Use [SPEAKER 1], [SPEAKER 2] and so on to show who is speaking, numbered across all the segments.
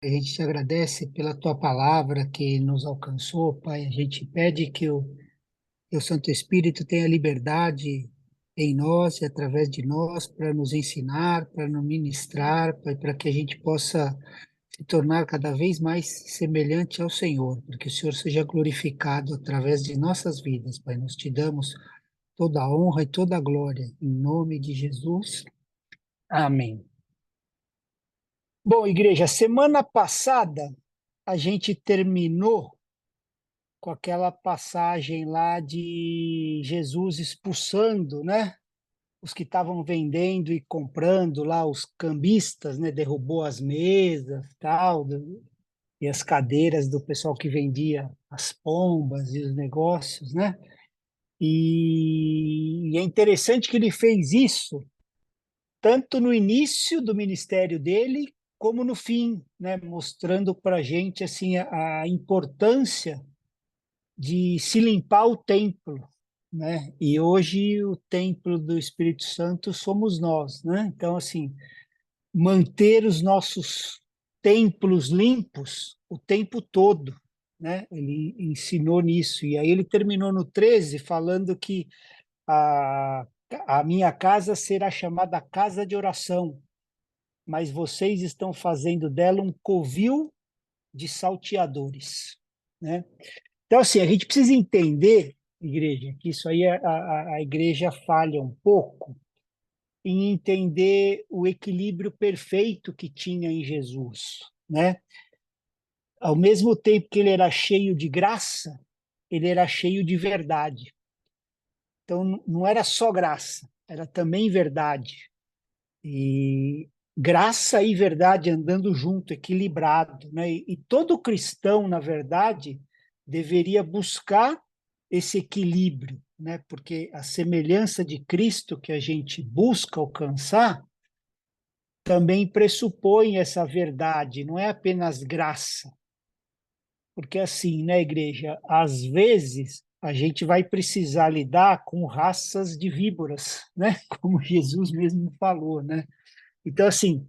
[SPEAKER 1] A gente te agradece pela tua palavra que nos alcançou, Pai. A gente pede que o Santo Espírito tenha liberdade em nós e através de nós para nos ensinar, para nos ministrar, Pai, para que a gente possa se tornar cada vez mais semelhante ao Senhor, para que o Senhor seja glorificado através de nossas vidas, Pai. Nós te damos toda a honra e toda a glória, em nome de Jesus. Amém. Bom, igreja, semana passada a gente terminou com aquela passagem lá de Jesus expulsando, né, os que estavam vendendo e comprando lá, os cambistas, né, derrubou as mesas, tal, e as cadeiras do pessoal que vendia as pombas e os negócios, né? E é interessante que ele fez isso tanto no início do ministério dele como no fim, né, mostrando para a gente assim a importância de se limpar o templo, né? E hoje o templo do Espírito Santo somos nós, né? Então, assim, manter os nossos templos limpos o tempo todo, né? Ele ensinou nisso. E aí ele terminou no 13 falando que a, a minha casa será chamada casa de oração, mas vocês estão fazendo dela um covil de salteadores, né? Então, assim, a gente precisa entender, igreja, que isso aí a igreja falha um pouco em entender o equilíbrio perfeito que tinha em Jesus, né? Ao mesmo tempo que ele era cheio de graça, ele era cheio de verdade. Então, não era só graça, era também verdade. E graça e verdade andando junto, equilibrado, né? E todo cristão, na verdade, deveria buscar esse equilíbrio, né? Porque a semelhança de Cristo que a gente busca alcançar também pressupõe essa verdade, não é apenas graça. Porque assim, né, igreja, às vezes a gente vai precisar lidar com raças de víboras, né? Como Jesus mesmo falou, né? Então, assim,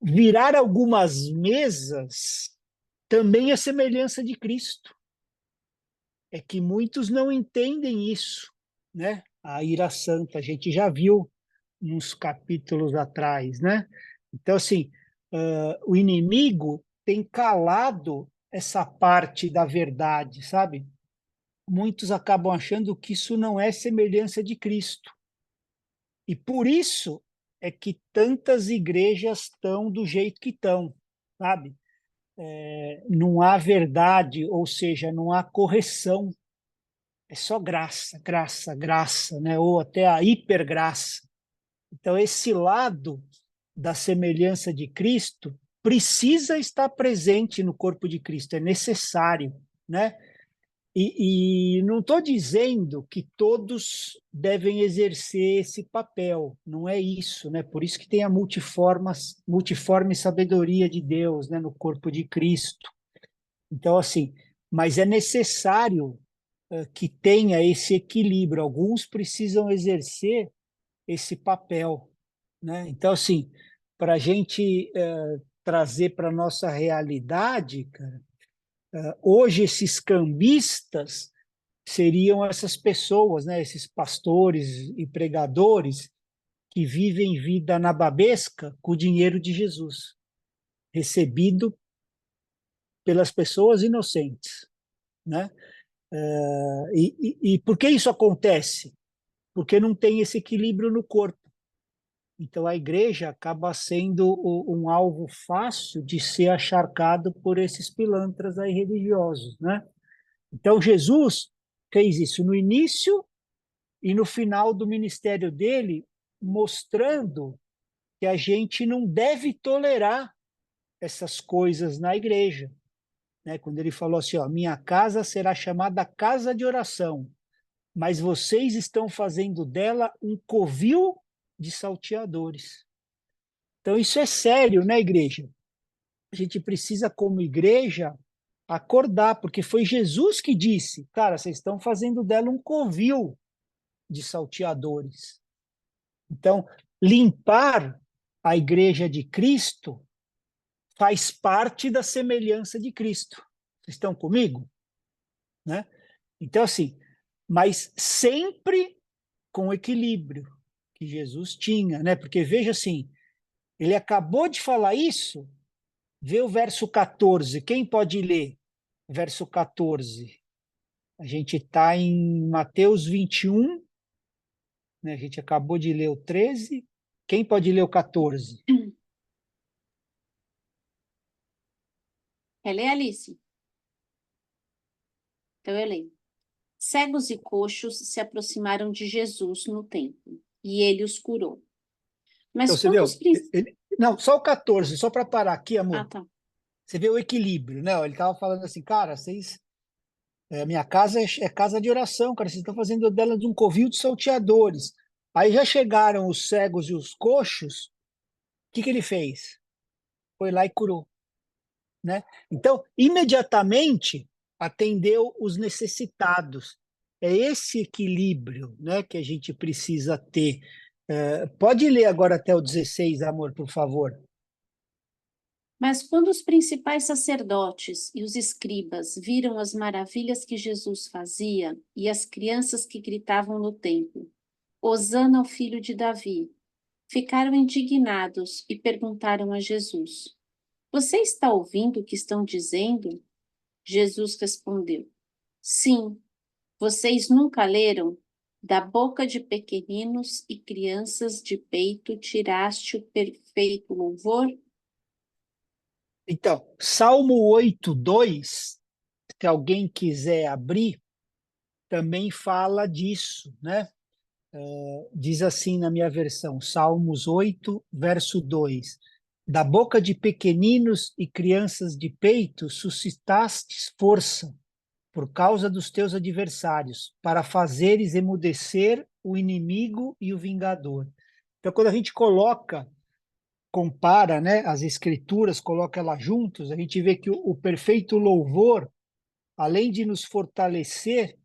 [SPEAKER 1] virar algumas mesas também é semelhança de Cristo. É que muitos não entendem isso, né? A ira santa, a gente já viu uns capítulos atrás, né? Então, assim, o inimigo tem calado essa parte da verdade, sabe? Muitos acabam achando que isso não é semelhança de Cristo. E por isso é que tantas igrejas estão do jeito que estão, sabe? Não há verdade, ou seja, não há correção. É só graça, graça, graça, né? Ou até a hipergraça. Então, esse lado da semelhança de Cristo precisa estar presente no corpo de Cristo, é necessário, né? E não estou dizendo que todos devem exercer esse papel, não é isso, né? Por isso que tem a multiforme sabedoria de Deus, né, no corpo de Cristo. Então, assim, mas é necessário que tenha esse equilíbrio. Alguns precisam exercer esse papel, né? Então, assim, para a gente trazer para a nossa realidade, cara, hoje esses cambistas seriam essas pessoas, né? Esses pastores e pregadores que vivem vida nababesca com o dinheiro de Jesus, recebido pelas pessoas inocentes, né? E por que isso acontece? Porque não tem esse equilíbrio no corpo. Então a igreja acaba sendo um alvo fácil de ser acharcado por esses pilantras aí religiosos, né? Então Jesus fez isso no início e no final do ministério dele, mostrando que a gente não deve tolerar essas coisas na igreja, né? Quando ele falou assim, ó, minha casa será chamada casa de oração, mas vocês estão fazendo dela um covil de salteadores. Então, isso é sério, né, igreja? A gente precisa, como igreja, acordar, porque foi Jesus que disse, cara, vocês estão fazendo dela um covil de salteadores. Então, limpar a igreja de Cristo faz parte da semelhança de Cristo. Vocês estão comigo? Né? Então, assim, mas sempre com o equilíbrio que Jesus tinha, né? Porque veja assim, ele acabou de falar isso, vê o verso 14. Quem pode ler? Verso 14. A gente está em Mateus 21, né? A gente acabou de ler o 13. Quem pode ler o 14?
[SPEAKER 2] Quer ler, Alice? Então eu leio. Cegos e coxos se aproximaram de Jesus no templo, e ele os curou.
[SPEAKER 1] Então,
[SPEAKER 2] Mas
[SPEAKER 1] você
[SPEAKER 2] quando os
[SPEAKER 1] viu?
[SPEAKER 2] príncipes...
[SPEAKER 1] Não, só o 14, só para parar aqui,
[SPEAKER 2] Ah,
[SPEAKER 1] amor.
[SPEAKER 2] tá.
[SPEAKER 1] Você vê o equilíbrio, né? Ele estava falando assim, cara, vocês, minha casa é casa de oração, cara, vocês estão fazendo dela de um covil de salteadores. Aí já chegaram os cegos e os coxos, o que que ele fez? Foi lá e curou, né? Então, imediatamente atendeu os necessitados. É esse equilíbrio, né, que a gente precisa ter. Pode ler agora até o 16, amor, por favor.
[SPEAKER 2] Mas quando os principais sacerdotes e os escribas viram as maravilhas que Jesus fazia e as crianças que gritavam no templo, Hosana ao filho de Davi, ficaram indignados e perguntaram a Jesus: Você está ouvindo o que estão dizendo? Jesus respondeu: Sim, vocês nunca leram? Da boca de pequeninos e crianças de peito tiraste o perfeito louvor?
[SPEAKER 1] Então, Salmo 8:2, se alguém quiser abrir, também fala disso, né? Diz assim na minha versão, Salmos 8, verso 2: Da boca de pequeninos e crianças de peito suscitastes força por causa dos teus adversários, para fazeres emudecer o inimigo e o vingador. Então, quando a gente compara, né, as escrituras, coloca elas juntos, a gente vê que o perfeito louvor, além de nos fortalecer,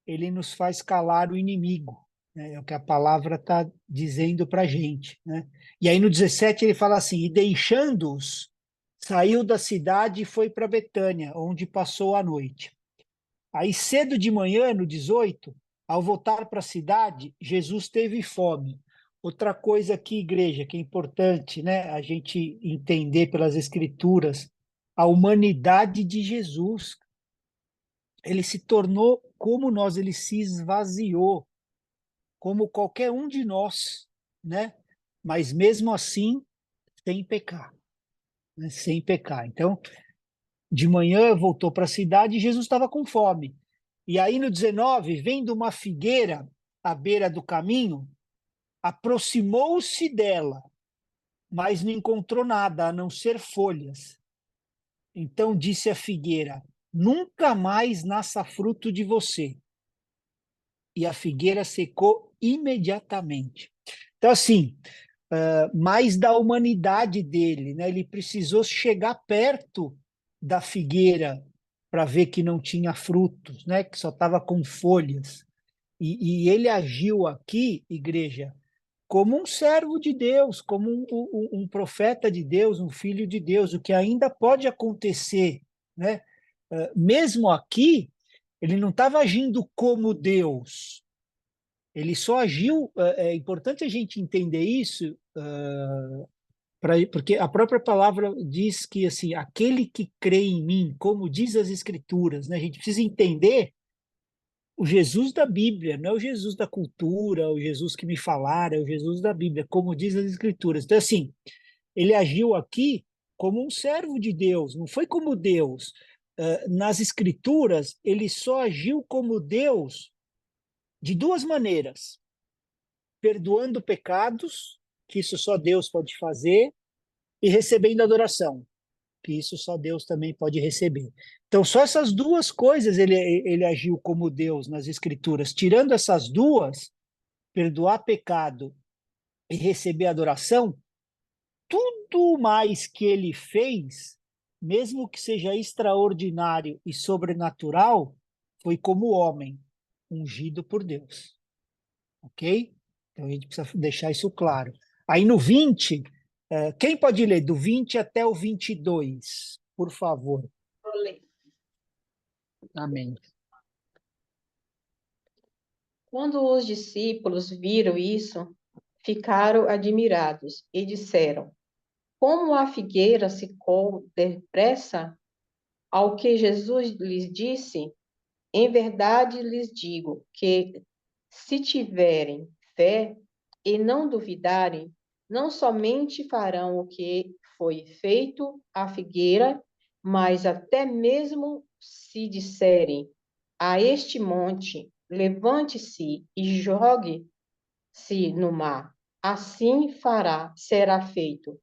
[SPEAKER 1] ele nos faz calar o inimigo, né? É o que a palavra está dizendo para a gente, né? E aí no 17 ele fala assim: e deixando-os, saiu da cidade e foi para Betânia, onde passou a noite. Aí cedo de manhã, no 18, ao voltar para a cidade, Jesus teve fome. Outra coisa aqui, igreja, que é importante, né, a gente entender pelas escrituras, a humanidade de Jesus. Ele se tornou como nós, ele se esvaziou, como qualquer um de nós, né? Mas mesmo assim, sem pecar, né? Sem pecar. Então, de manhã voltou para a cidade e Jesus estava com fome. E aí no 19, vendo uma figueira à beira do caminho, aproximou-se dela, mas não encontrou nada a não ser folhas. Então disse a figueira: Nunca mais nasça fruto de você. E a figueira secou imediatamente. Então, assim, mais da humanidade dele, né? Ele precisou chegar perto da figueira para ver que não tinha frutos, né? Que só estava com folhas. E ele agiu aqui, igreja, como um servo de Deus, como um profeta de Deus, um filho de Deus, o que ainda pode acontecer, né? Mesmo aqui, ele não estava agindo como Deus, ele só agiu. É importante a gente entender isso, porque a própria palavra diz que assim, aquele que crê em mim, como diz as Escrituras, né? A gente precisa entender o Jesus da Bíblia, não é o Jesus da cultura, o Jesus que me falaram, é o Jesus da Bíblia, como diz as Escrituras. Então, assim, ele agiu aqui como um servo de Deus, não foi como Deus. Nas Escrituras, ele só agiu como Deus de duas maneiras: perdoando pecados, que isso só Deus pode fazer, e recebendo adoração, que isso só Deus também pode receber. Então, só essas duas coisas ele agiu como Deus nas Escrituras. Tirando essas duas, perdoar pecado e receber adoração, tudo mais que ele fez, mesmo que seja extraordinário e sobrenatural, foi como homem, ungido por Deus. Ok? Então a gente precisa deixar isso claro. Aí no 20, Quem pode ler do 20 até o 22, por favor?
[SPEAKER 3] Olê.
[SPEAKER 1] Amém.
[SPEAKER 3] Quando os discípulos viram isso, ficaram admirados e disseram: Como a figueira secou depressa? Ao que Jesus lhes disse: Em verdade lhes digo que, se tiverem fé e não duvidarem, não somente farão o que foi feito à figueira, mas até mesmo se disserem a este monte: levante-se e jogue-se no mar, assim será feito.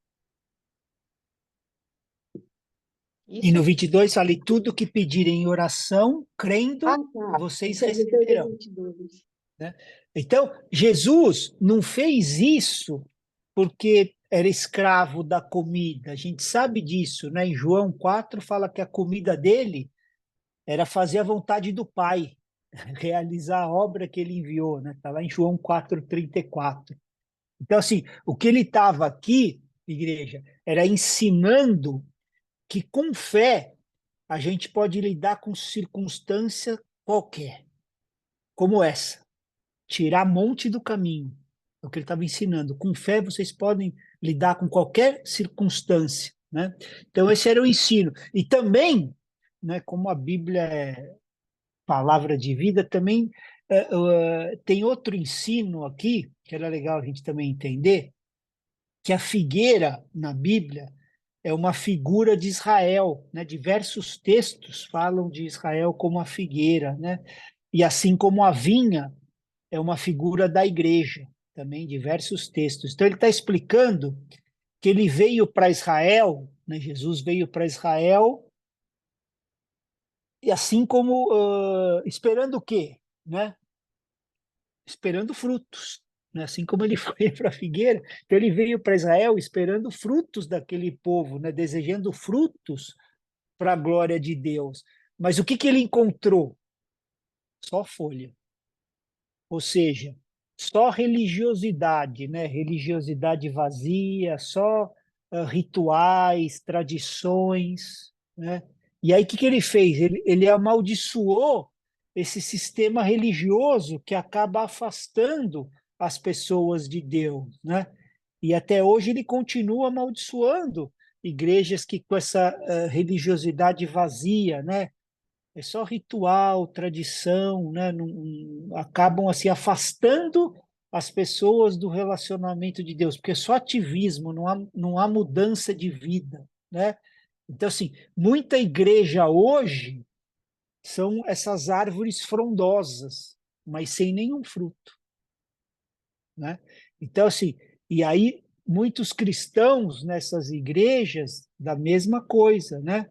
[SPEAKER 1] E
[SPEAKER 3] Isso
[SPEAKER 1] no
[SPEAKER 3] aqui.
[SPEAKER 1] 22 fala, e tudo que pedirem em oração,
[SPEAKER 3] Ah,
[SPEAKER 1] crendo,
[SPEAKER 3] tá.
[SPEAKER 1] vocês
[SPEAKER 3] Isso é do
[SPEAKER 1] receberão.
[SPEAKER 3] 22.
[SPEAKER 1] Né? Então, Jesus não fez isso porque era escravo da comida. A gente sabe disso, né? Em João 4 fala que a comida dele era fazer a vontade do Pai, realizar a obra que ele enviou, né? Está lá em João 4:34. Então, assim, o que ele estava aqui, igreja, era ensinando que com fé a gente pode lidar com circunstância qualquer, como essa, tirar monte do caminho. É o que ele estava ensinando. Com fé vocês podem lidar com qualquer circunstância, né? Então esse era o ensino. E também, né, como a Bíblia é palavra de vida, também tem outro ensino aqui que era legal a gente também entender, que a figueira na Bíblia é uma figura de Israel, né? Diversos textos falam de Israel como a figueira, né? E assim como a vinha é uma figura da igreja, também diversos textos. Então ele está explicando que ele veio para Israel, né? Jesus veio para Israel e assim como esperando o quê, né? Esperando frutos, né? Assim como ele foi para a figueira, então ele veio para Israel esperando frutos daquele povo, né? Desejando frutos para a glória de Deus. Mas o que que ele encontrou? Só folha. Ou seja, só religiosidade, né? Religiosidade vazia, só rituais, tradições, né? E aí o que que ele fez? Ele amaldiçoou esse sistema religioso que acaba afastando as pessoas de Deus, né? E até hoje ele continua amaldiçoando igrejas que com essa religiosidade vazia, né? É só ritual, tradição, né? Acabam assim afastando as pessoas do relacionamento de Deus, porque é só ativismo, não há mudança de vida, né? Então, assim, muita igreja hoje são essas árvores frondosas, mas sem nenhum fruto, né? Então, assim, e aí muitos cristãos nessas igrejas da mesma coisa, né?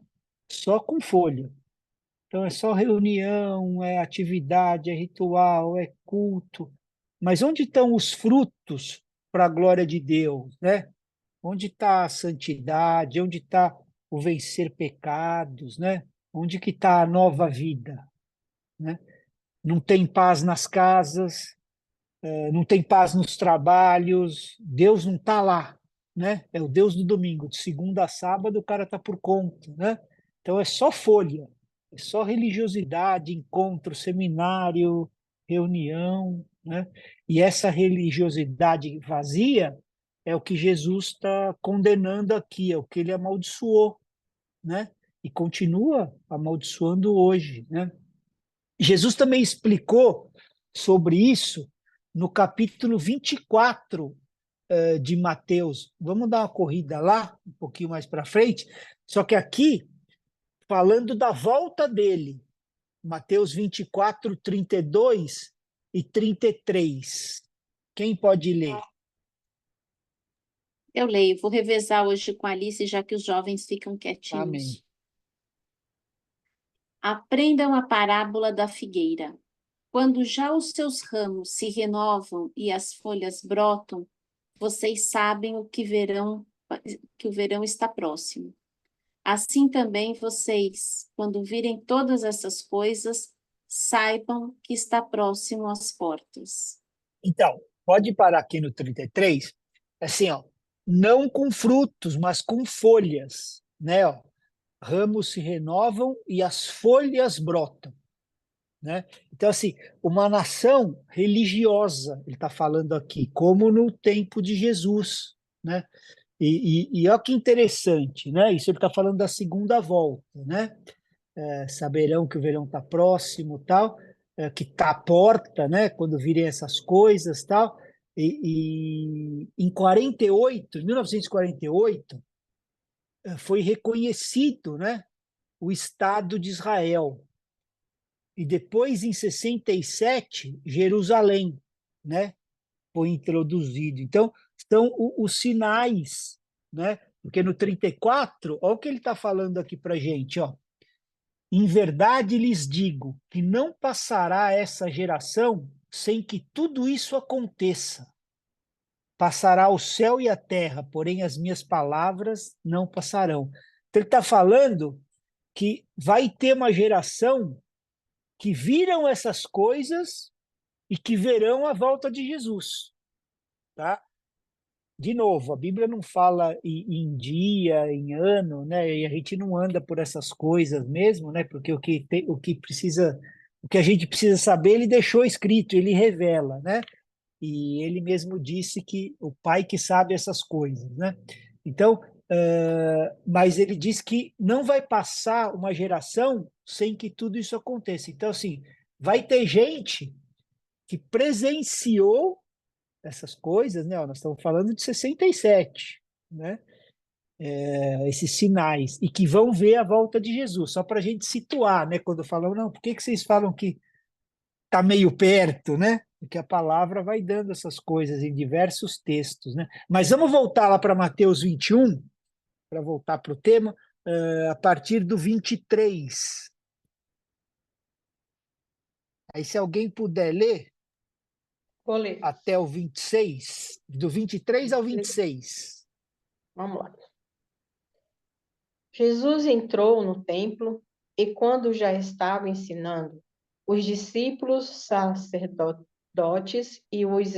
[SPEAKER 1] Só com folha. Então é só reunião, é atividade, é ritual, é culto. Mas onde estão os frutos para a glória de Deus, né? Onde está a santidade? Onde está o vencer pecados, né? Onde que está a nova vida, né? Não tem paz nas casas, não tem paz nos trabalhos, Deus não está lá, né? É o Deus do domingo, de segunda a sábado o cara está por conta, né? Então é só folha, é só religiosidade, encontro, seminário, reunião, né? E essa religiosidade vazia é o que Jesus está condenando aqui, é o que ele amaldiçoou, né? E continua amaldiçoando hoje, né? Jesus também explicou sobre isso no capítulo 24 de Mateus. Vamos dar uma corrida lá, um pouquinho mais para frente, só que aqui, falando da volta dele, Mateus 24, 32 e 33. Quem pode ler?
[SPEAKER 2] Eu leio, vou revezar hoje com a Alice, já que os jovens ficam
[SPEAKER 1] Amém.
[SPEAKER 2] quietinhos. Aprendam a parábola da figueira. Quando já os seus ramos se renovam e as folhas brotam, vocês sabem que o verão está próximo. Assim também vocês, quando virem todas essas coisas, saibam que está próximo às portas.
[SPEAKER 1] Então, pode parar aqui no 33. Assim, ó, não com frutos, mas com folhas, né? Ó, ramos se renovam e as folhas brotam, né? Então, assim, uma nação religiosa, ele está falando aqui, como no tempo de Jesus, né? E olha que interessante, né? Isso ele está falando da segunda volta, né? Saberão que o verão está próximo, tal, que está à porta, né? Quando virem essas coisas, tal. E em 48, em 1948, foi reconhecido, né? O Estado de Israel. E depois, em 67, Jerusalém, né? Foi introduzido. Então, são os sinais, né? Porque no 34, olha o que ele está falando aqui para a gente, ó. Em verdade lhes digo que não passará essa geração sem que tudo isso aconteça. Passará o céu e a terra, porém as minhas palavras não passarão. Então, ele está falando que vai ter uma geração que viram essas coisas e que verão a volta de Jesus, tá? De novo, a Bíblia não fala em dia, em ano, né? E a gente não anda por essas coisas mesmo, né? Porque o que precisa, o que a gente precisa saber, ele deixou escrito, ele revela, né? E ele mesmo disse que o Pai que sabe essas coisas, né? Então, mas ele diz que não vai passar uma geração sem que tudo isso aconteça. Então, assim, vai ter gente que presenciou essas coisas, né? Ó, nós estamos falando de 67, né? Esses sinais, e que vão ver a volta de Jesus, só para a gente situar, né? Quando falam, não, por que que vocês falam que está meio perto, né? Porque a palavra vai dando essas coisas em diversos textos, né? Mas vamos voltar lá para Mateus 21, para voltar para o tema, a partir do 23. Aí, se alguém puder ler
[SPEAKER 3] Vou ler.
[SPEAKER 1] até o 26, do 23 ao 26.
[SPEAKER 3] Vamos lá. Jesus entrou no templo e, quando já estava ensinando, os discípulos sacerdotes e os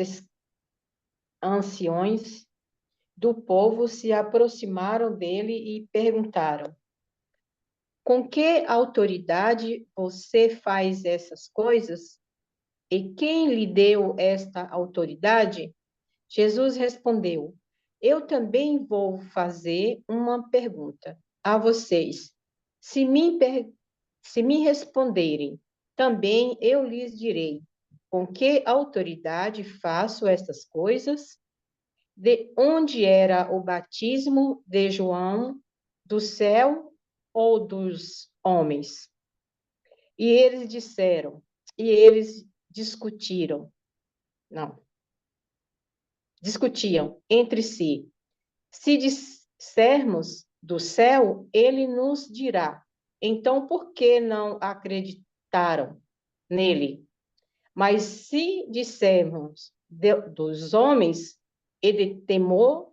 [SPEAKER 3] anciões do povo se aproximaram dele e perguntaram: Com que autoridade você faz essas coisas? E quem lhe deu esta autoridade? Jesus respondeu: Eu também vou fazer uma pergunta a vocês. Se me responderem, também eu lhes direi: Com que autoridade faço estas coisas? De onde era o batismo de João? Do céu ou dos homens? E eles disseram, e eles discutiram, não, discutiam entre si. Se dissermos do céu, ele nos dirá. Então, por que não acreditaram nele? Mas se dissermos dos homens, ele temor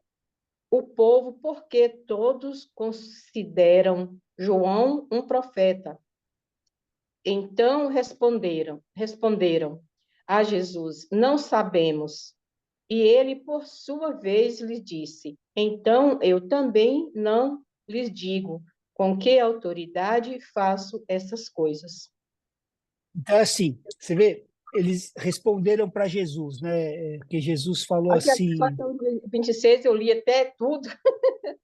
[SPEAKER 3] o povo, porque todos consideram João um profeta. Então responderam a Jesus: Não sabemos. E ele, por sua vez, lhes disse: Então eu também não lhes digo com que autoridade faço essas coisas.
[SPEAKER 1] Então, assim, você vê, eles responderam para Jesus, né? Que Jesus falou
[SPEAKER 3] Aqui, só
[SPEAKER 1] assim:
[SPEAKER 3] até o 26 eu li até tudo.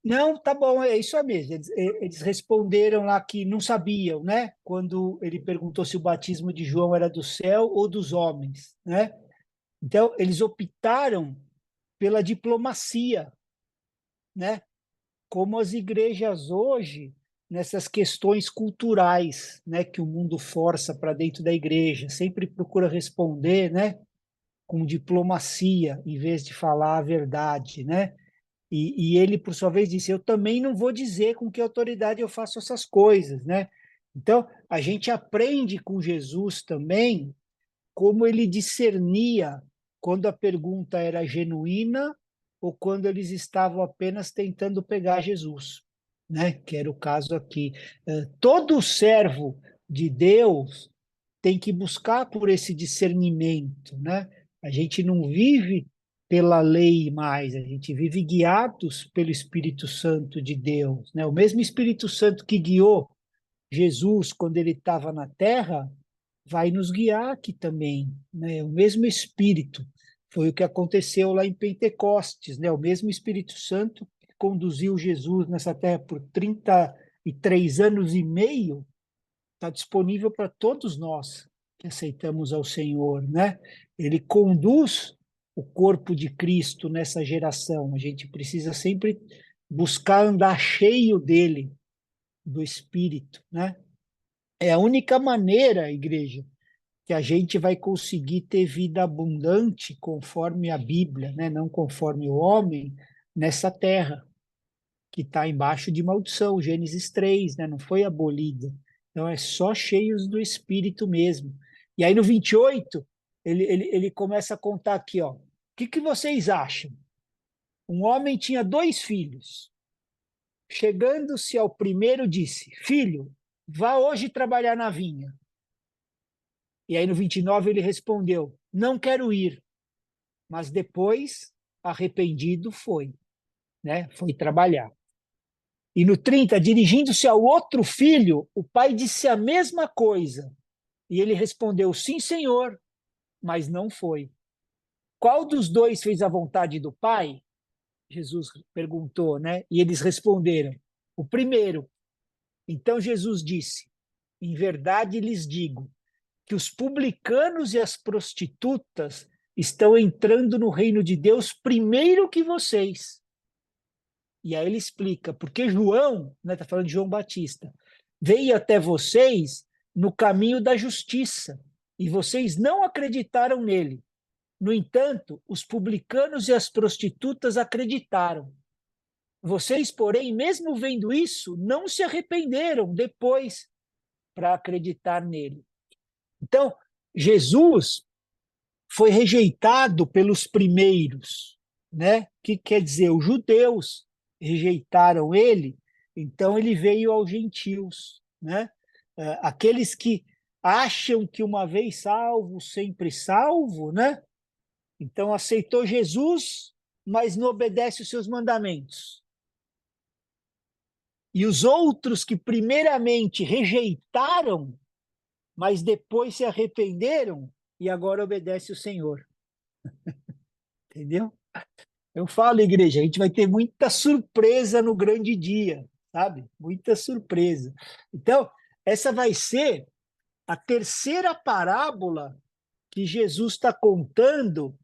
[SPEAKER 1] não, tá bom, é isso mesmo. Eles responderam lá que não sabiam, né? Quando ele perguntou se o batismo de João era do céu ou dos homens, né? Então, eles optaram pela diplomacia, né? Como as igrejas hoje, nessas questões culturais, né? Que o mundo força para dentro da igreja, sempre procura responder, né? Com diplomacia, em vez de falar a verdade, né? E ele, por sua vez, disse: Eu também não vou dizer com que autoridade eu faço essas coisas, né? Então, a gente aprende com Jesus também como ele discernia quando a pergunta era genuína ou quando eles estavam apenas tentando pegar Jesus, né? Que era o caso aqui. Todo servo de Deus tem que buscar por esse discernimento, né? A gente não vive pela lei mais, a gente vive guiados pelo Espírito Santo de Deus, né? O mesmo Espírito Santo que guiou Jesus quando ele estava na Terra, vai nos guiar aqui também, né? O mesmo Espírito. Foi o que aconteceu lá em Pentecostes, né? O mesmo Espírito Santo que conduziu Jesus nessa Terra por 33 anos e meio, está disponível para todos nós que aceitamos ao Senhor, né? Ele conduz o corpo de Cristo nessa geração. A gente precisa sempre buscar andar cheio dele, do Espírito, né? É a única maneira, igreja, que a gente vai conseguir ter vida abundante conforme a Bíblia, né? Não conforme o homem, nessa terra que está embaixo de maldição, Gênesis 3, né? Não foi abolida. Então é só cheios do Espírito mesmo. E aí no 28, ele começa a contar aqui, ó. O que vocês acham? Um homem tinha 2 filhos. Chegando-se ao primeiro, disse: Filho, vá hoje trabalhar na vinha. E aí no 29 ele respondeu: Não quero ir. Mas depois, arrependido, foi, né? Foi trabalhar. E no 30, dirigindo-se ao outro filho, o pai disse a mesma coisa. E ele respondeu: Sim, senhor, mas não foi. Qual dos dois fez a vontade do pai? Jesus perguntou, né? E eles responderam: O primeiro. Então Jesus disse: Em verdade lhes digo que os publicanos e as prostitutas estão entrando no reino de Deus primeiro que vocês. E aí ele explica, porque João, né, está falando de João Batista, veio até vocês no caminho da justiça, e vocês não acreditaram nele. No entanto, os publicanos e as prostitutas acreditaram. Vocês, porém, mesmo vendo isso, não se arrependeram depois para acreditar nele. Então, Jesus foi rejeitado pelos primeiros, né? Que quer dizer, os judeus rejeitaram ele, então ele veio aos gentios, né? Aqueles que acham que uma vez salvo, sempre salvo, né? Então aceitou Jesus, mas não obedece os seus mandamentos. E os outros que primeiramente rejeitaram, mas depois se arrependeram e agora obedece o Senhor. Entendeu? Eu falo, igreja, a gente vai ter muita surpresa no grande dia, sabe? Muita surpresa. Então, essa vai ser a terceira parábola que Jesus está contando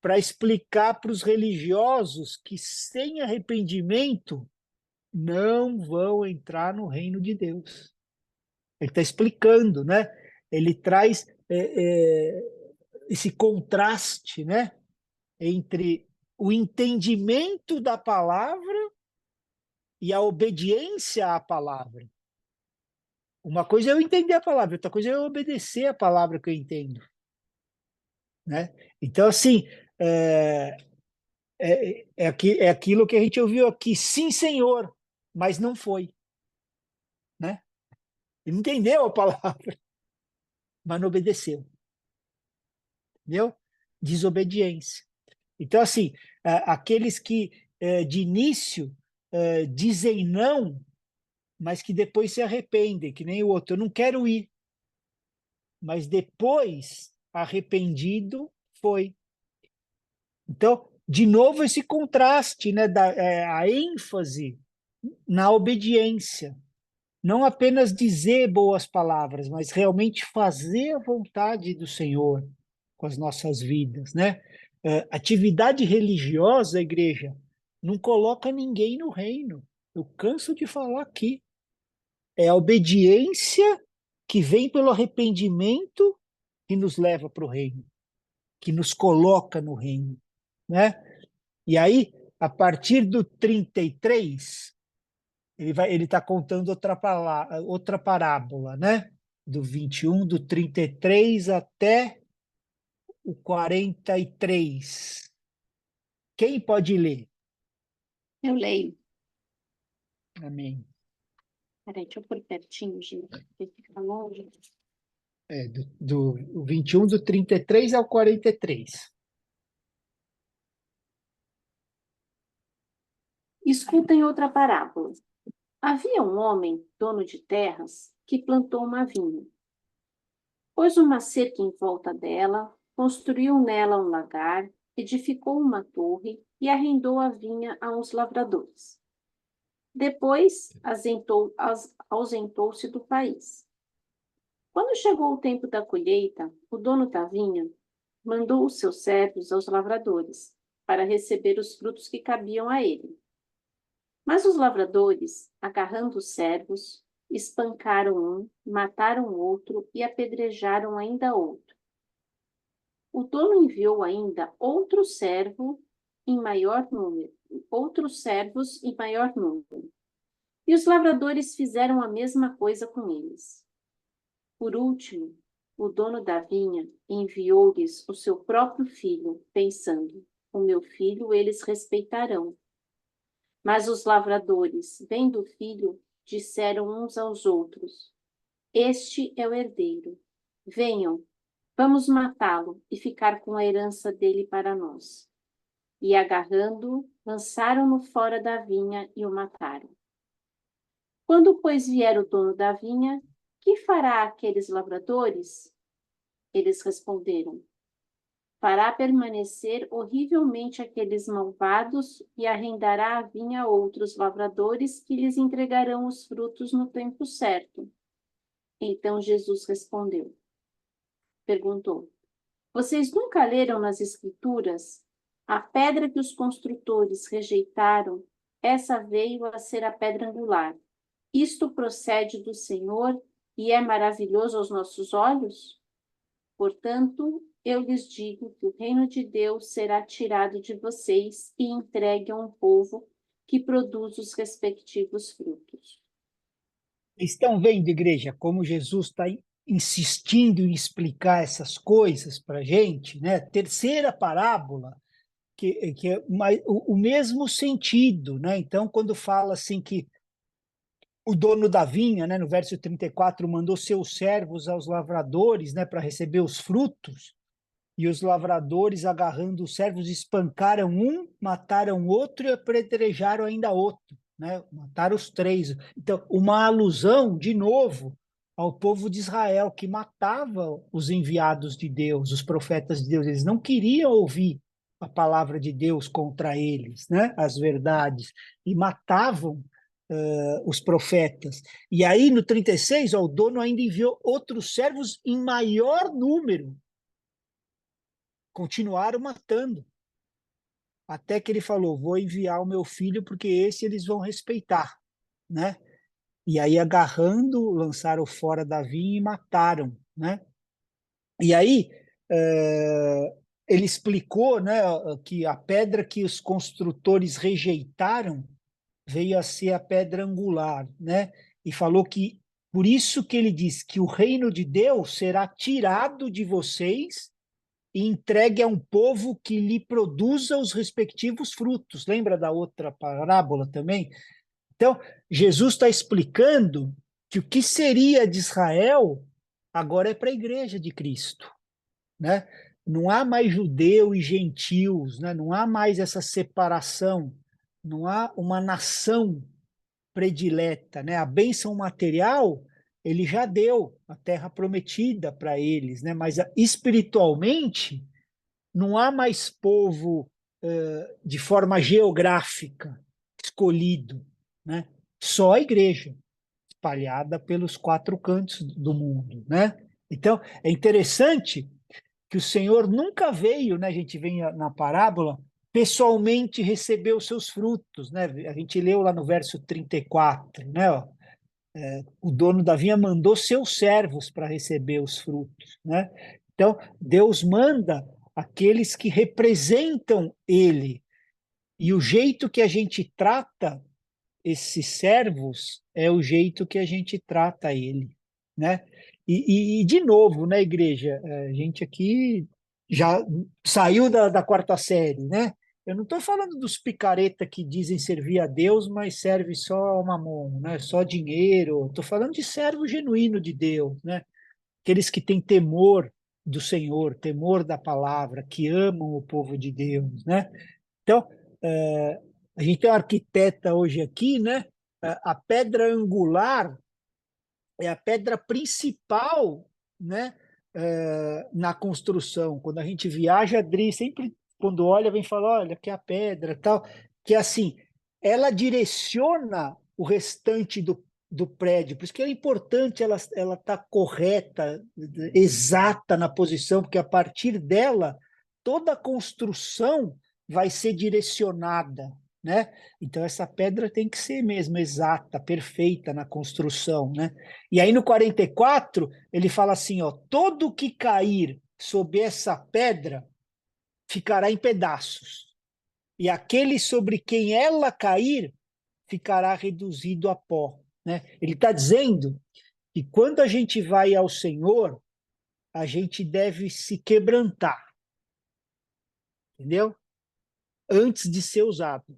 [SPEAKER 1] para explicar para os religiosos que sem arrependimento não vão entrar no reino de Deus. Ele está explicando, né? Ele traz esse contraste, né? Entre o entendimento da palavra e a obediência à palavra. Uma coisa é eu entender a palavra, outra coisa é eu obedecer a palavra que eu entendo, né? Então, assim, é aquilo que a gente ouviu aqui, sim, Senhor, mas não foi, né? Ele entendeu a palavra, mas não obedeceu, entendeu? Desobediência. Então, assim, aqueles que de início dizem não, mas que depois se arrependem, que nem o outro, eu não quero ir, mas depois, arrependido, foi. Então, de novo, esse contraste, né, a ênfase na obediência. Não apenas dizer boas palavras, mas realmente fazer a vontade do Senhor com as nossas vidas, né? Atividade religiosa, igreja, não coloca ninguém no reino. Eu canso de falar aqui. É a obediência que vem pelo arrependimento que nos leva para o reino, que nos coloca no reino, né? E aí, a partir do 33, ele está contando outra parábola, né? Do 21, do 33 até o 43. Quem pode ler?
[SPEAKER 2] Eu leio.
[SPEAKER 1] Amém.
[SPEAKER 2] Peraí, deixa eu pôr pertinho, gente, porque fica longe.
[SPEAKER 1] Do 21, do 33 ao 43.
[SPEAKER 2] Escutem outra parábola. Havia um homem, dono de terras, que plantou uma vinha. Pôs uma cerca em volta dela, construiu nela um lagar, edificou uma torre e arrendou a vinha a uns lavradores. Depois, ausentou-se do país. Quando chegou o tempo da colheita, o dono da vinha mandou os seus servos aos lavradores, para receber os frutos que cabiam a ele. Mas os lavradores, agarrando os servos, espancaram um, mataram outro e apedrejaram ainda outro. O dono enviou ainda outros servos em maior número. E os lavradores fizeram a mesma coisa com eles. Por último, o dono da vinha enviou-lhes o seu próprio filho, pensando: o meu filho eles respeitarão. Mas os lavradores, vendo o filho, disseram uns aos outros: este é o herdeiro. Venham, vamos matá-lo e ficar com a herança dele para nós. E agarrando-o, lançaram-no fora da vinha e o mataram. Quando, pois, vier o dono da vinha, que fará aqueles lavradores? Eles responderam: fará permanecer horrivelmente aqueles malvados e arrendará a vinha a outros lavradores que lhes entregarão os frutos no tempo certo. Então Jesus perguntou: vocês nunca leram nas Escrituras? A pedra que os construtores rejeitaram, essa veio a ser a pedra angular. Isto procede do Senhor e é maravilhoso aos nossos olhos? Portanto, eu lhes digo que o reino de Deus será tirado de vocês e entregue a um povo que produz os respectivos frutos.
[SPEAKER 1] Estão vendo, igreja, como Jesus está insistindo em explicar essas coisas para a gente, né? Terceira parábola, que é o mesmo sentido, né? Então, quando fala assim que o dono da vinha, né, no verso 34, mandou seus servos aos lavradores, né, para receber os frutos, e os lavradores, agarrando os servos, espancaram um, mataram outro e apedrejaram ainda outro, né? Mataram os três. Então, uma alusão, de novo, ao povo de Israel, que matava os enviados de Deus, os profetas de Deus. Eles não queriam ouvir a palavra de Deus contra eles, né? As verdades, e matavam os profetas. E aí, no 36, ó, o dono ainda enviou outros servos em maior número. Continuaram matando. Até que ele falou: vou enviar o meu filho, porque esse eles vão respeitar, né? E aí, agarrando, lançaram fora da vinha e mataram, né? E aí, ele explicou, né, que a pedra que os construtores rejeitaram veio a ser a pedra angular, né? E falou que, por isso que ele diz que o reino de Deus será tirado de vocês e entregue a um povo que lhe produza os respectivos frutos. Lembra da outra parábola também? Então, Jesus está explicando que o que seria de Israel agora é para a igreja de Cristo, né? Não há mais judeu e gentios, né? Não há mais essa separação, não há uma nação predileta, né? A bênção material ele já deu a terra prometida para eles, né? Mas espiritualmente não há mais povo de forma geográfica escolhido, né? Só a igreja espalhada pelos quatro cantos do mundo, né? Então é interessante que o Senhor nunca veio, né? A gente vem na parábola, pessoalmente receber os seus frutos, né? A gente leu lá no verso 34, né? Ó, o dono da vinha mandou seus servos para receber os frutos, né? Então, Deus manda aqueles que representam ele. E o jeito que a gente trata esses servos é o jeito que a gente trata ele, né? E de novo, né, igreja, a gente aqui já saiu da quarta série, né? Eu não estou falando dos picareta que dizem servir a Deus, mas serve só mamon, né? Só dinheiro. Estou falando de servo genuíno de Deus, né? Aqueles que têm temor do Senhor, temor da palavra, que amam o povo de Deus, né? Então, A gente tem uma arquiteta hoje aqui, né? A pedra angular é a pedra principal, né? Na construção. Quando a gente viaja, a Adri sempre, quando olha, vem falar, olha, aqui é a pedra, tal, que assim, ela direciona o restante do prédio. Por isso que é importante ela estar correta, exata na posição, porque a partir dela, toda a construção vai ser direcionada, né? Então, essa pedra tem que ser mesmo exata, perfeita na construção, né? E aí, no 44, ele fala assim, ó, todo que cair sob essa pedra ficará em pedaços, e aquele sobre quem ela cair ficará reduzido a pó, né? Ele está dizendo que quando a gente vai ao Senhor, a gente deve se quebrantar, entendeu? Antes de ser usado.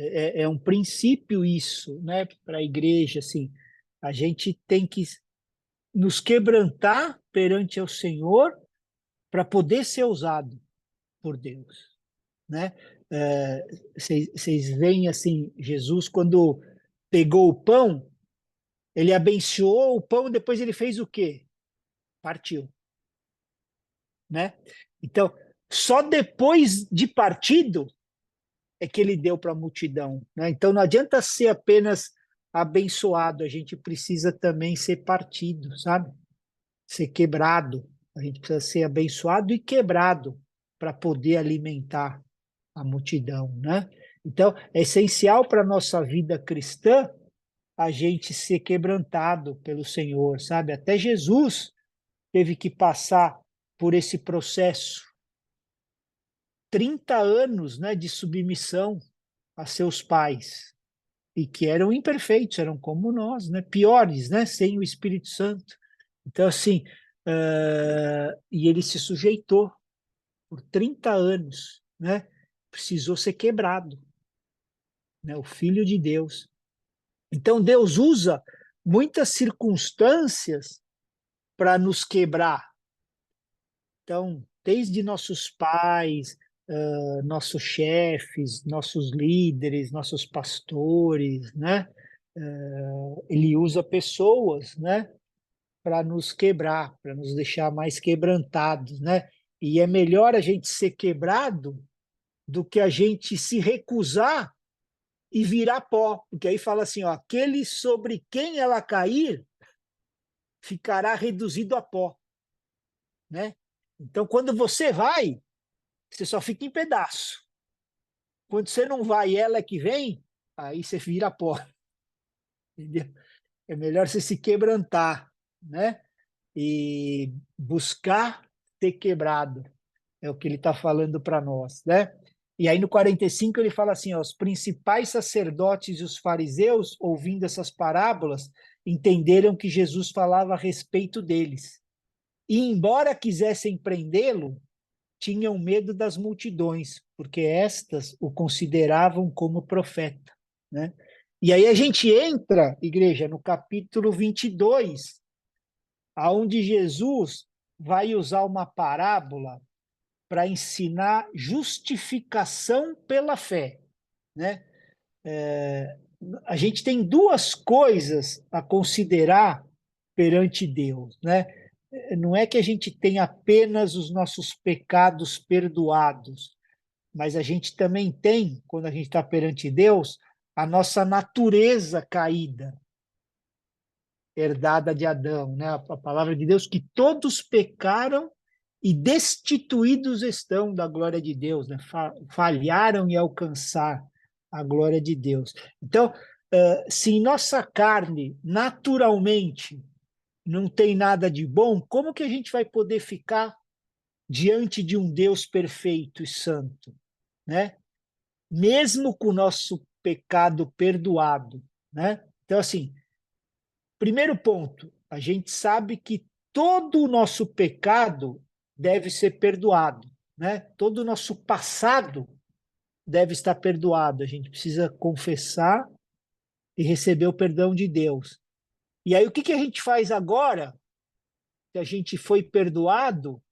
[SPEAKER 1] É um princípio isso, né? Para a igreja, assim, a gente tem que nos quebrantar perante o Senhor para poder ser usado por Deus, né? Vocês veem assim, Jesus quando pegou o pão, ele abençoou o pão, depois ele fez o quê? Partiu, né? Então, só depois de partido é que ele deu para a multidão, né? Então não adianta ser apenas abençoado, a gente precisa também ser partido, sabe? Ser quebrado. A gente precisa ser abençoado e quebrado para poder alimentar a multidão, né? Então, é essencial para a nossa vida cristã a gente ser quebrantado pelo Senhor, sabe? Até Jesus teve que passar por esse processo. 30 anos, né, de submissão a seus pais, e que eram imperfeitos, eram como nós, né? Piores, né? Sem o Espírito Santo. Então, assim, e ele se sujeitou por 30 anos, né? Precisou ser quebrado, né? O Filho de Deus. Então, Deus usa muitas circunstâncias para nos quebrar. Então, desde nossos pais, nossos chefes, nossos líderes, nossos pastores, né? Ele usa pessoas, né? Para nos quebrar, para nos deixar mais quebrantados, né? E é melhor a gente ser quebrado do que a gente se recusar e virar pó, porque aí fala assim, ó, aquele sobre quem ela cair ficará reduzido a pó, né? Então, quando você vai, você só fica em pedaço. Quando você não vai e ela é que vem, aí você vira pó, entendeu? É melhor você se quebrantar, né? E buscar ser quebrado. É o que ele está falando para nós, né? E aí no 45 ele fala assim, ó, os principais sacerdotes e os fariseus, ouvindo essas parábolas, entenderam que Jesus falava a respeito deles. E embora quisessem prendê-lo, tinham medo das multidões, porque estas o consideravam como profeta, né? E aí a gente entra, igreja, no capítulo 22, aonde Jesus vai usar uma parábola para ensinar justificação pela fé, né? A gente tem duas coisas a considerar perante Deus, né? Não é que a gente tem apenas os nossos pecados perdoados, mas a gente também tem, quando a gente está perante Deus, a nossa natureza caída, herdada de Adão, né? A palavra de Deus que todos pecaram e destituídos estão da glória de Deus, né? Falharam em alcançar a glória de Deus. Então, se em nossa carne, naturalmente, não tem nada de bom, como que a gente vai poder ficar diante de um Deus perfeito e santo, né? Mesmo com o nosso pecado perdoado, né? Então, assim, primeiro ponto, a gente sabe que todo o nosso pecado deve ser perdoado, né? Todo o nosso passado deve estar perdoado. A gente precisa confessar e receber o perdão de Deus. E aí, o que a gente faz agora? Que a gente foi perdoado,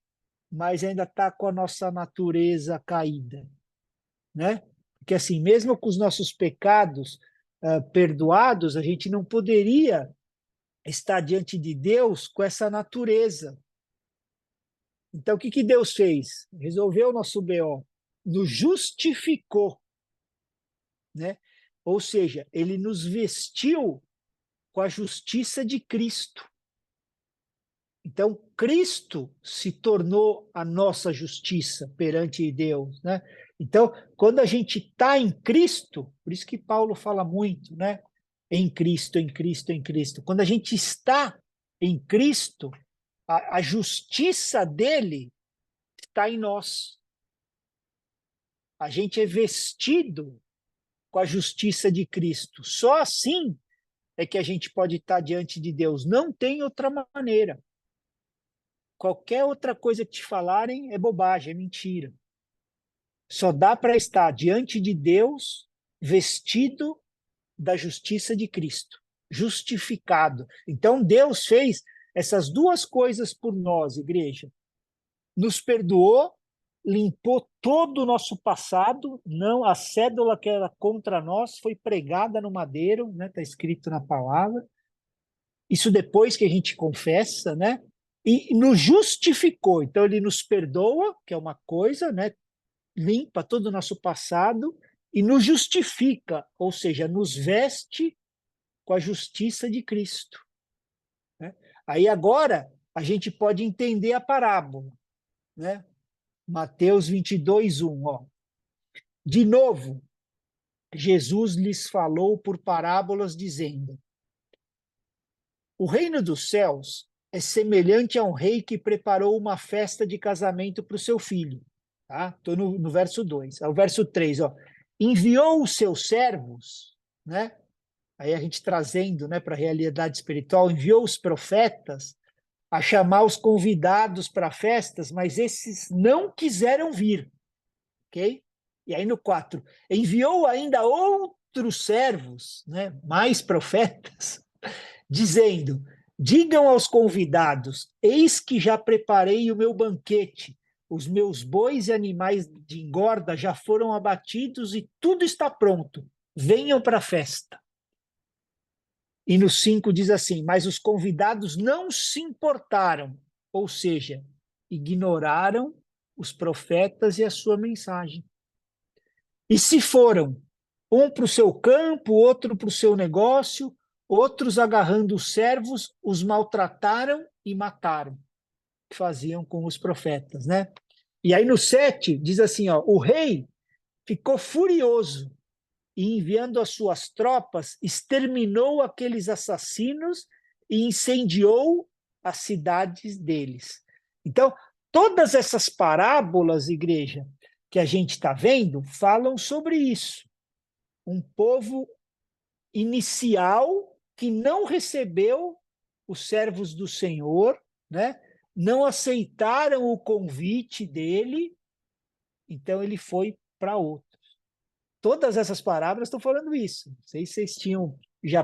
[SPEAKER 1] mas ainda está com a nossa natureza caída, né? Porque assim, mesmo com os nossos pecados perdoados, a gente não poderia estar diante de Deus com essa natureza. Então, o que Deus fez? Resolveu o nosso BO, nos justificou, né? Ou seja, ele nos vestiu com a justiça de Cristo. Então, Cristo se tornou a nossa justiça perante Deus, né? Então, quando a gente está em Cristo, por isso que Paulo fala muito, né? Em Cristo, em Cristo, em Cristo. Quando a gente está em Cristo, a justiça dele está em nós. A gente é vestido com a justiça de Cristo. Só assim é que a gente pode estar diante de Deus. Não tem outra maneira. Qualquer outra coisa que te falarem é bobagem, é mentira. Só dá para estar diante de Deus vestido da justiça de Cristo, justificado. Então Deus fez essas duas coisas por nós, igreja. Nos perdoou, limpou todo o nosso passado, não a cédula que era contra nós foi pregada no madeiro, né? Está escrito na palavra. Isso depois que a gente confessa, né? E nos justificou. Então ele nos perdoa, que é uma coisa, né? Limpa todo o nosso passado e nos justifica, ou seja, nos veste com a justiça de Cristo, né? Aí agora a gente pode entender a parábola, né? Mateus 22:1, ó. De novo, Jesus lhes falou por parábolas, dizendo: o reino dos céus é semelhante a um rei que preparou uma festa de casamento para o seu filho. Tá? Estou no verso 2. O verso 3, ó. Enviou os seus servos, né? Aí a gente trazendo, né, para a realidade espiritual, enviou os profetas a chamar os convidados para festas, mas esses não quiseram vir. Ok? E aí no 4, enviou ainda outros servos, né, mais profetas, dizendo: digam aos convidados, eis que já preparei o meu banquete, os meus bois e animais de engorda já foram abatidos e tudo está pronto, venham para a festa. E no 5 diz assim: mas os convidados não se importaram, ou seja, ignoraram os profetas e a sua mensagem. E se foram, um para o seu campo, outro para o seu negócio, outros agarrando os servos, os maltrataram e mataram, que faziam com os profetas, né? E aí no 7 diz assim, ó, o rei ficou furioso e enviando as suas tropas, exterminou aqueles assassinos e incendiou as cidades deles. Então, todas essas parábolas, igreja, que a gente está vendo, falam sobre isso. Um povo inicial que não recebeu os servos do Senhor, né? Não aceitaram o convite dele, então ele foi para outros. Todas essas parábolas estão falando isso. Não sei se vocês tinham já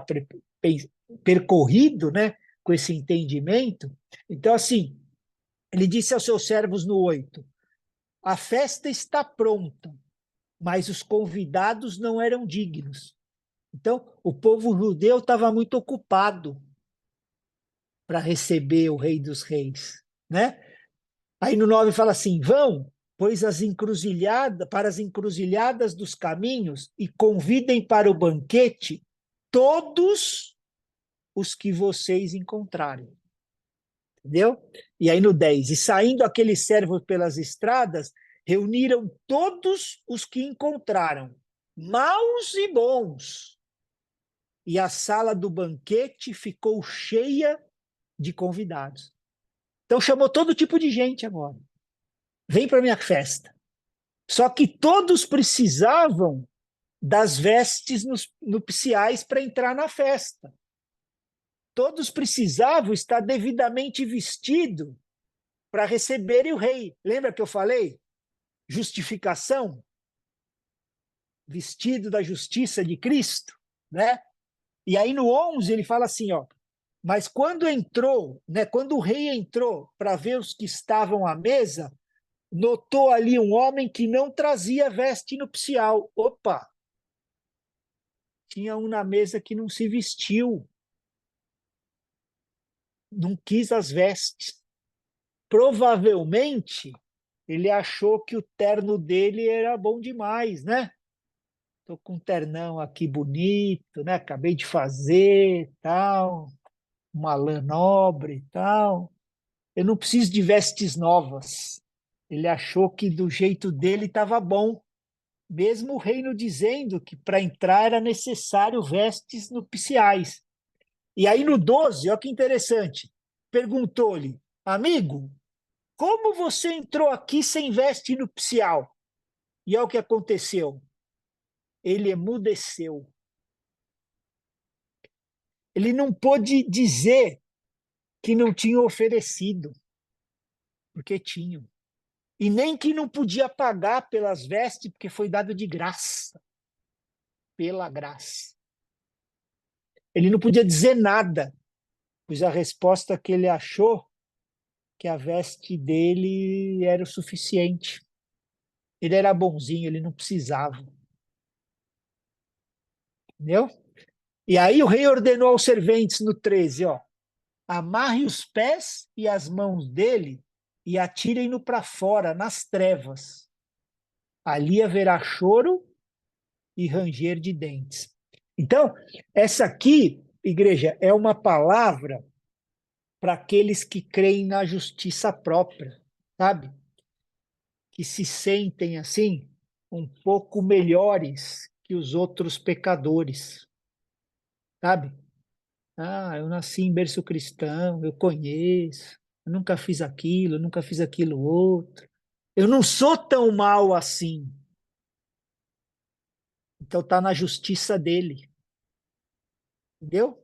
[SPEAKER 1] percorrido, né, com esse entendimento. Então, assim, ele disse aos seus servos no 8, a festa está pronta, mas os convidados não eram dignos. Então, o povo judeu estava muito ocupado para receber o Rei dos Reis, né? Aí no 9 fala assim, vão, pois para as encruzilhadas dos caminhos e convidem para o banquete todos os que vocês encontrarem. Entendeu? E aí no 10, e saindo aqueles servos pelas estradas, reuniram todos os que encontraram, maus e bons. E a sala do banquete ficou cheia de convidados. Então chamou todo tipo de gente agora. Vem para minha festa. Só que todos precisavam das vestes nupciais para entrar na festa. Todos precisavam estar devidamente vestidos para receberem o rei. Lembra que eu falei? Justificação. Vestido da justiça de Cristo, né? E aí no 11 ele fala assim, ó, mas quando entrou, né, quando o rei entrou para ver os que estavam à mesa, notou ali um homem que não trazia veste nupcial. Opa! Tinha um na mesa que não se vestiu, não quis as vestes. Provavelmente, ele achou que o terno dele era bom demais, né? Tô com um ternão aqui bonito, né? Acabei de fazer, tal, uma lã nobre e tal. Eu não preciso de vestes novas. Ele achou que do jeito dele estava bom, mesmo o reino dizendo que para entrar era necessário vestes nupciais. E aí no 12, olha que interessante, perguntou-lhe, amigo, como você entrou aqui sem veste nupcial? E olha o que aconteceu. Ele emudeceu. Ele não pôde dizer que não tinha oferecido, porque tinham. E nem que não podia pagar pelas vestes, porque foi dado de graça, pela graça. Ele não podia dizer nada, pois a resposta que ele achou que a veste dele era o suficiente. Ele era bonzinho, ele não precisava. Entendeu? E aí o rei ordenou aos serventes no 13, ó, amarre os pés e as mãos dele e atirem-no para fora, nas trevas. Ali haverá choro e ranger de dentes. Então, essa aqui, igreja, é uma palavra para aqueles que creem na justiça própria, sabe? Que se sentem assim um pouco melhores que os outros pecadores, sabe? Ah, eu nasci em berço cristão, eu conheço, eu nunca fiz aquilo, eu nunca fiz aquilo outro. Eu não sou tão mal assim. Então está na justiça dele, entendeu?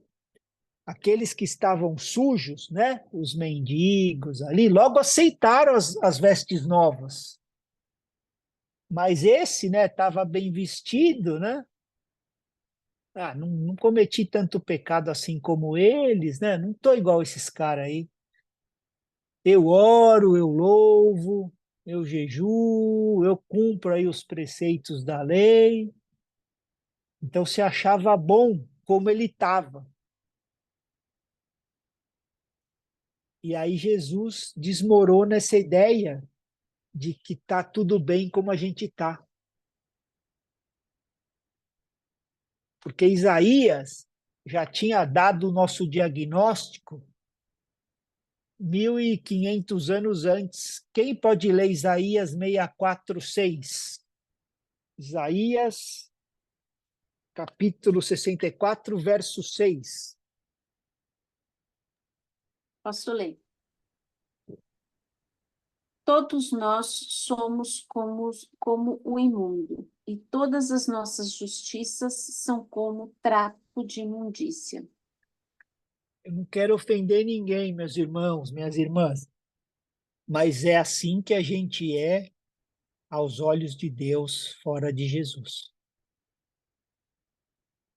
[SPEAKER 1] Aqueles que estavam sujos, né? Os mendigos ali, logo aceitaram as vestes novas. Mas esse, né, estava bem vestido, né? Ah, não cometi tanto pecado assim como eles, né? Não estou igual esses caras aí. Eu oro, eu louvo, eu jejuo, eu cumpro aí os preceitos da lei. Então se achava bom como ele estava. E aí Jesus desmorona essa ideia de que tá tudo bem como a gente está. Porque Isaías já tinha dado o nosso diagnóstico 1.500 anos antes. Quem pode ler Isaías 64:6? Isaías, capítulo 64, verso 6.
[SPEAKER 2] Posso ler? Todos nós somos como o imundo, e todas as nossas justiças são como trapo de imundícia.
[SPEAKER 1] Eu não quero ofender ninguém, meus irmãos, minhas irmãs, mas é assim que a gente é aos olhos de Deus fora de Jesus.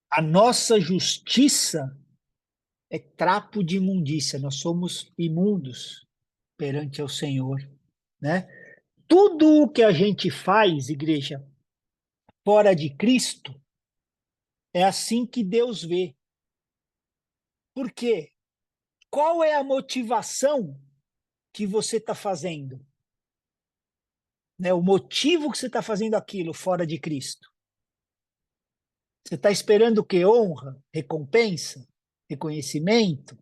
[SPEAKER 1] A nossa justiça é trapo de imundícia, nós somos imundos perante ao Senhor, né? Tudo o que a gente faz, igreja, fora de Cristo, é assim que Deus vê. Por quê? Qual é a motivação que você está fazendo? Né? O motivo que você está fazendo aquilo fora de Cristo? Você está esperando o quê? Honra, recompensa, reconhecimento?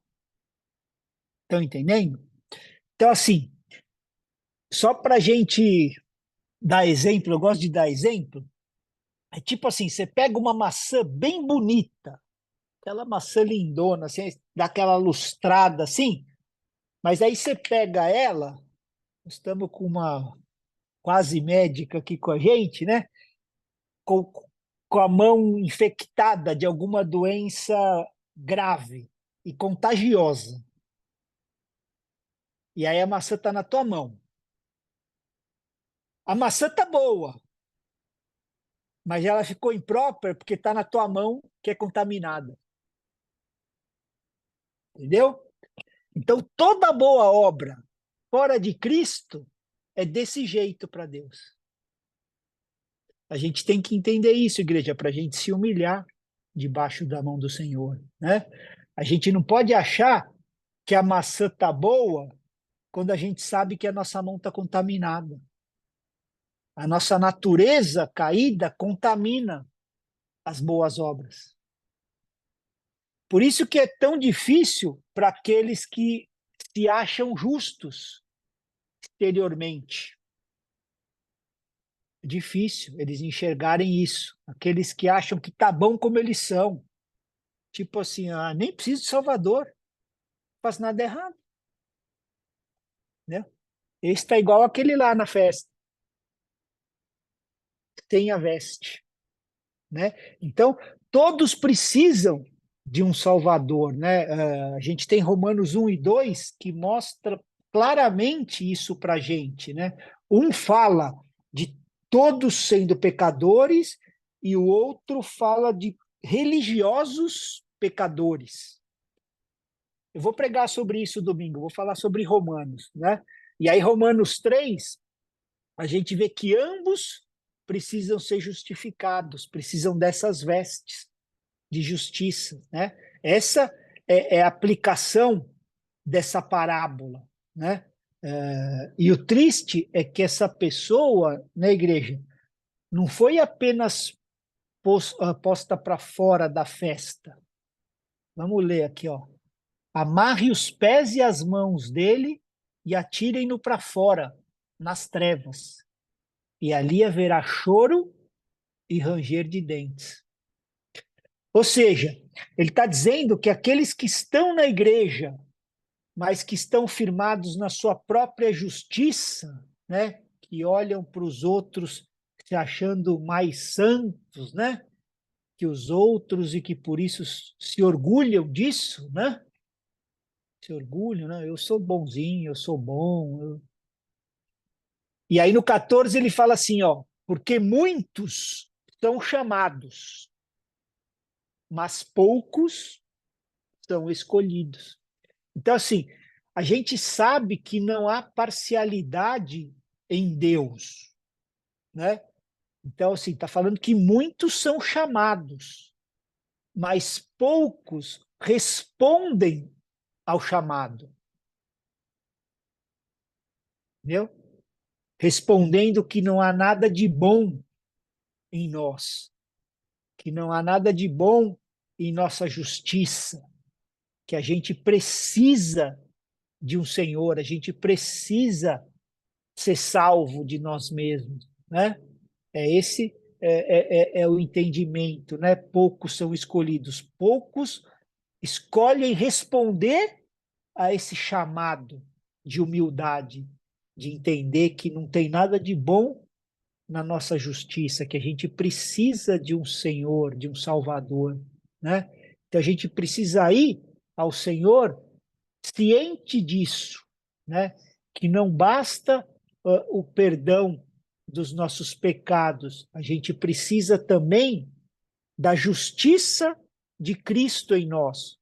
[SPEAKER 1] Estão entendendo? Então, assim, só para a gente dar exemplo, eu gosto de dar exemplo, é tipo assim, você pega uma maçã bem bonita, aquela maçã lindona, assim, dá aquela lustrada assim, mas aí você pega ela, estamos com uma quase médica aqui com a gente, né? Com, com a mão infectada de alguma doença grave e contagiosa. E aí a maçã está na tua mão. A maçã está boa, mas ela ficou imprópria porque está na tua mão que é contaminada. Entendeu? Então, toda boa obra fora de Cristo é desse jeito para Deus. A gente tem que entender isso, igreja, para a gente se humilhar debaixo da mão do Senhor, né? A gente não pode achar que a maçã está boa quando a gente sabe que a nossa mão está contaminada. A nossa natureza caída contamina as boas obras. Por isso que é tão difícil para aqueles que se acham justos exteriormente. É difícil eles enxergarem isso. Aqueles que acham que tá bom como eles são. Tipo assim, nem preciso de Salvador. Não faz nada errado. Né? Esse está igual aquele lá na festa. Tem a veste. Né? Então, todos precisam de um Salvador. Né? A gente tem Romanos 1 e 2 que mostra claramente isso para a gente. Né? Um fala de todos sendo pecadores e o outro fala de religiosos pecadores. Eu vou pregar sobre isso domingo, vou falar sobre Romanos. Né? E aí, Romanos 3, a gente vê que ambos precisam ser justificados, precisam dessas vestes de justiça, né? Essa é a aplicação dessa parábola, né? E o triste é que essa pessoa na igreja não foi apenas posta para fora da festa. Vamos ler aqui, ó. Amarre os pés e as mãos dele e atirem-no para fora, nas trevas. E ali haverá choro e ranger de dentes. Ou seja, ele está dizendo que aqueles que estão na igreja, mas que estão firmados na sua própria justiça, né, que olham para os outros se achando mais santos, né, que os outros e que por isso se orgulham disso, né? Se orgulham, né? Eu sou bonzinho, eu sou bom. E aí no 14 ele fala assim, ó, porque muitos são chamados, mas poucos são escolhidos. Então, assim, a gente sabe que não há parcialidade em Deus, né? Então, assim, está falando que muitos são chamados, mas poucos respondem ao chamado. Entendeu? Respondendo que não há nada de bom em nós, que não há nada de bom em nossa justiça, que a gente precisa de um Senhor, a gente precisa ser salvo de nós mesmos, né? Esse é o entendimento, né? Poucos são escolhidos, poucos escolhem responder a esse chamado de humildade, de entender que não tem nada de bom na nossa justiça, que a gente precisa de um Senhor, de um Salvador, né? Então a gente precisa ir ao Senhor ciente disso, né? Que não basta o perdão dos nossos pecados, a gente precisa também da justiça de Cristo em nós.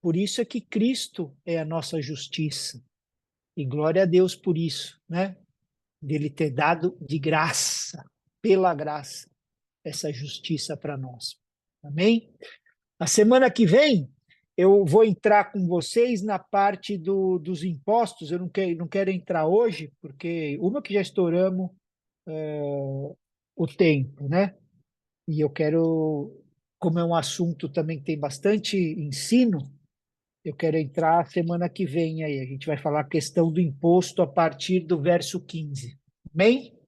[SPEAKER 1] Por isso é que Cristo é a nossa justiça. E glória a Deus por isso, né? Dele ter dado de graça, pela graça, essa justiça para nós. Amém? A semana que vem, eu vou entrar com vocês na parte dos impostos. Eu não quero entrar hoje, porque uma que já estouramos o tempo, né? E eu quero, como é um assunto também que tem bastante ensino, eu quero entrar semana que vem aí. A gente vai falar a questão do imposto a partir do verso 15. Amém?